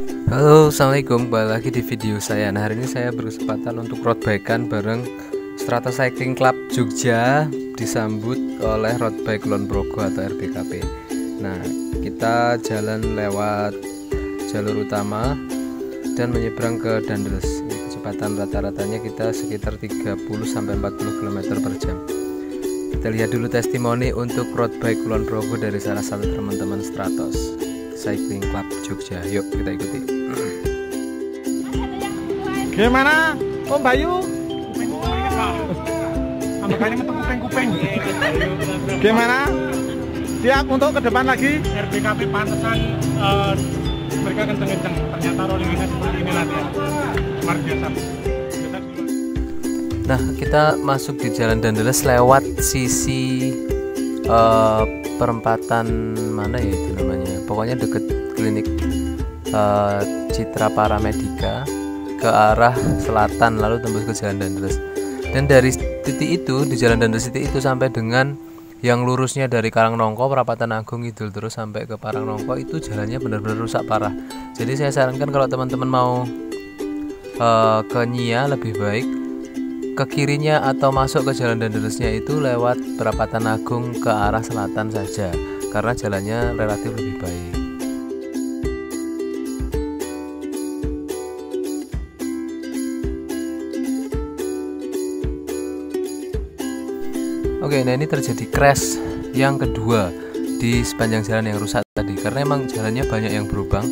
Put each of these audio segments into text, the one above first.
Halo, assalamualaikum. Kembali lagi di video saya. Nah, hari ini saya berkesempatan untuk road bike-an bareng Strata Cycling Club Jogja, disambut oleh Road Bike Kulon Progo atau RBKP. Nah, kita jalan lewat jalur utama dan menyeberang ke Dandeles. Kecepatan rata-ratanya kita sekitar 30-40 km per jam. Kita lihat dulu testimoni untuk Road Bike Kulon Progo dari salah satu teman-teman Stratos Cycling Club Jogja. Yuk kita ikuti. Gimana Om Bayu? Ambekannya metu kuping-kuping. Gimana? Siap untuk ke depan lagi? RBKP pantesan mereka kenceng-kenceng. Ternyata rollingannya seperti ini nanti ya. Luar biasa. Nah, kita masuk di Jalan Dandeles lewat sisi perempatan mana ya itu namanya, pokoknya deket klinik Citra Paramedika ke arah selatan, lalu tembus ke Jalan Dandeles. Dan dari titik itu, di Jalan Dandeles titik itu sampai dengan yang lurusnya dari Karangnongko, Perapatan Agung Kidul terus sampai ke Parangnongko, itu jalannya benar-benar rusak parah. Jadi saya sarankan kalau teman-teman mau ke Nyia, lebih baik ke kirinya atau masuk ke Jalan Dandelesnya itu lewat Perapatan Agung ke arah selatan saja, karena jalannya relatif lebih baik. Oke, nah ini terjadi crash yang kedua di sepanjang jalan yang rusak tadi, karena emang jalannya banyak yang berlubang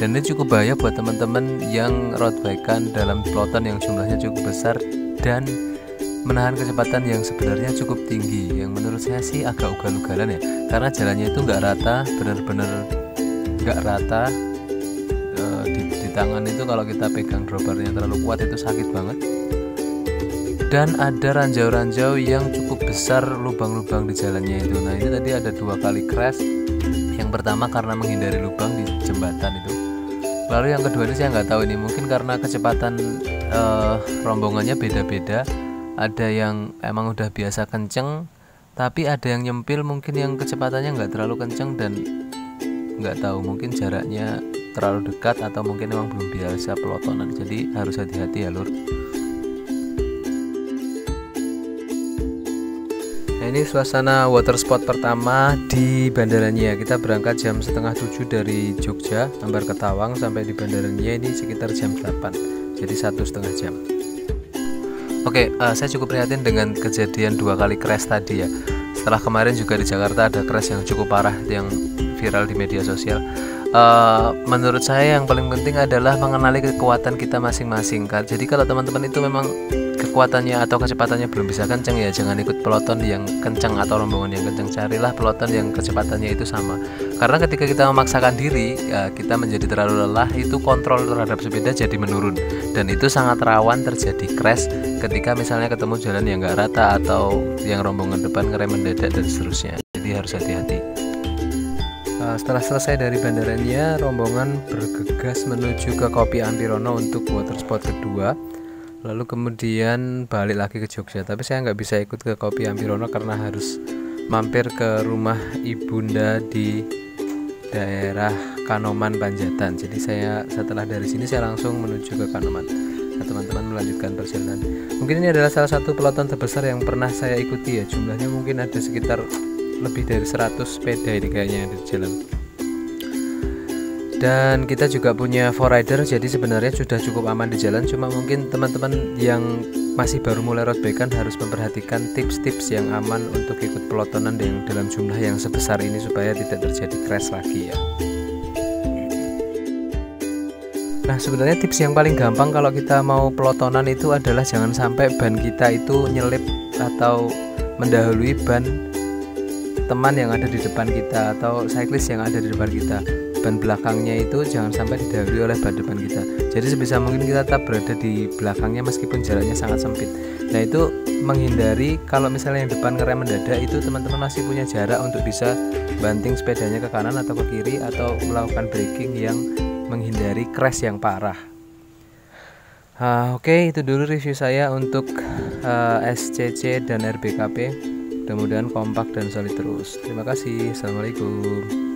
dan ini cukup bahaya buat teman-teman yang road bike-an dalam peloton yang jumlahnya cukup besar dan menahan kecepatan yang sebenarnya cukup tinggi, yang menurut saya sih agak ugal-ugalan ya, karena jalannya itu nggak rata, benar-benar nggak rata. Di tangan itu kalau kita pegang droppernya terlalu kuat itu sakit banget, dan ada ranjau-ranjau yang cukup besar, lubang-lubang di jalannya itu. Nah, ini tadi ada 2 kali crash. Yang pertama karena menghindari lubang di jembatan itu, lalu yang kedua ini saya nggak tahu, ini mungkin karena kecepatan rombongannya beda-beda. Ada yang emang udah biasa kenceng, tapi ada yang nyempil, mungkin yang kecepatannya nggak terlalu kenceng, dan nggak tahu mungkin jaraknya terlalu dekat atau mungkin emang belum biasa pelotonan. Jadi harus hati-hati ya lur. Nah, ini suasana water spot pertama di Bandara Nyia. Kita berangkat jam 6:30 dari Jogja, Ambar ke Tawang, sampai di Bandara Nyia ini sekitar jam 8, jadi 1,5 jam. Oke, saya cukup prihatin dengan kejadian 2 kali crash tadi ya. Setelah kemarin juga di Jakarta ada crash yang cukup parah yang viral di media sosial. Menurut saya yang paling penting adalah mengenali kekuatan kita masing-masing kan. Jadi kalau teman-teman itu memang kekuatannya atau kecepatannya belum bisa kencang, ya jangan ikut peloton yang kencang atau rombongan yang kencang. Carilah peloton yang kecepatannya itu sama, karena ketika kita memaksakan diri ya, kita menjadi terlalu lelah, itu kontrol terhadap sepeda jadi menurun, dan itu sangat rawan terjadi crash ketika misalnya ketemu jalan yang gak rata atau yang rombongan depan ngerem mendadak dan seterusnya. Jadi harus hati-hati. Setelah selesai dari Bandara Nyia, rombongan bergegas menuju ke Kopi Ampirono untuk water spot kedua, lalu kemudian balik lagi ke Jogja. Tapi saya nggak bisa ikut ke Kopi Ampirono karena harus mampir ke rumah ibunda di daerah Kanoman Panjatan. Jadi saya setelah dari sini saya langsung menuju ke Kanoman. Nah, teman-teman melanjutkan perjalanan. Mungkin ini adalah salah satu peloton terbesar yang pernah saya ikuti ya. Jumlahnya mungkin ada sekitar lebih dari 100 sepeda ini kayaknya di jalan. Dan kita juga punya 4Rider, jadi sebenarnya sudah cukup aman di jalan. Cuma mungkin teman-teman yang masih baru mulai road bike kan harus memperhatikan tips-tips yang aman untuk ikut pelotonan yang dalam jumlah yang sebesar ini supaya tidak terjadi crash lagi ya. Nah, sebenarnya tips yang paling gampang kalau kita mau pelotonan itu adalah jangan sampai ban kita itu nyelip atau mendahului ban teman yang ada di depan kita atau cyclist yang ada di depan kita. Ban belakangnya itu jangan sampai didahului oleh ban depan kita. Jadi sebisa mungkin kita tetap berada di belakangnya meskipun jalannya sangat sempit. Nah, itu menghindari kalau misalnya yang depan ngerem mendadak, itu teman-teman masih punya jarak untuk bisa banting sepedanya ke kanan atau ke kiri atau melakukan braking yang menghindari crash yang parah. Oke, itu dulu review saya untuk SCC dan RBKP. Mudah-mudahan kompak dan solid terus. Terima kasih. Assalamualaikum.